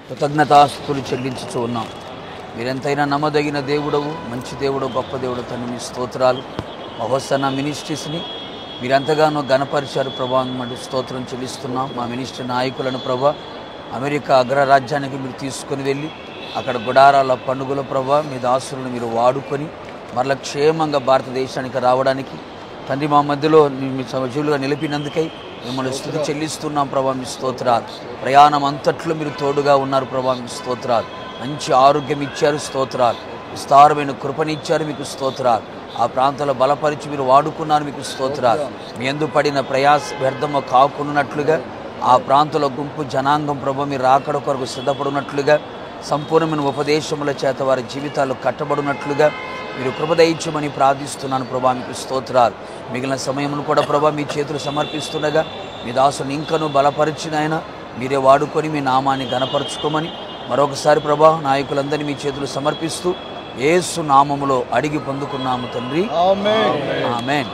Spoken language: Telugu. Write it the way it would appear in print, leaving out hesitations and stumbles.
కృతజ్ఞతాస్తుతులు చెల్లించుచూ ఉన్నాం. మీరెంతైనా నమ్మదగిన దేవుడవు, మంచి దేవుడు, గొప్ప దేవుడు. తండ్రి మీ స్తోత్రాలు. మా హోసన్న మినిస్ట్రీస్ని మీరెంతగానో ఘనపరిచారు ప్రభా, మంచి స్తోత్రం చెల్లిస్తున్నాం. మా మినిస్ట్రీ నాయకులను ప్రభా అమెరికా అగ్రరాజ్యానికి మీరు తీసుకొని వెళ్ళి అక్కడ గుడారాల పండుగల ప్రభా మీ దాసులను మీరు వాడుకొని మరలా క్షేమంగా భారతదేశానికి రావడానికి తండ్రి మా మధ్యలో మీ సజీవులుగా నిలిపినందుకై మిమ్మల్ని స్తుతి చెల్లిస్తున్నాం ప్రభా, మీ స్తోత్రాలు. ప్రయాణం అంతట్లో మీరు తోడుగా ఉన్నారు ప్రభా, మీ స్తోత్రాలు. మంచి ఆరోగ్యం ఇచ్చారు, స్తోత్రాలు. విస్తారమైన కృపనిచ్చారు, మీకు స్తోత్రాలు. ఆ ప్రాంతంలో బలపరిచి మీరు వాడుకున్నారు, మీకు స్తోత్రాలు. మీ యందు పడిన ప్రయాస వ్యర్థము కాకున్నట్లుగా ఆ ప్రాంతంలో గుంపు జనాంగం ప్రభా మీరు రాకడ కొరకు సిద్ధపడినట్లుగా సంపూర్ణమైన ఉపదేశముల చేత వారి జీవితాలు కట్టబడినట్లుగా మీరు కృప దయచేయమని ప్రార్థిస్తున్నాను ప్రభా, మీకు స్తోత్రాలు. మిగిలిన సమయమును కూడా ప్రభా మీ చేతులు సమర్పిస్తుండగా మీ దాసుని ఇంకనూ బలపరిచిన ఆయన మీరే వాడుకొని మీ నామాన్ని ఘనపరచుకోమని మరొకసారి ప్రభా నాయకులందరినీ మీ చేతులు సమర్పిస్తూ యేసు నామములో అడిగి పొందుకున్నాము తండ్రి. ఆమేన్. ఆమేన్.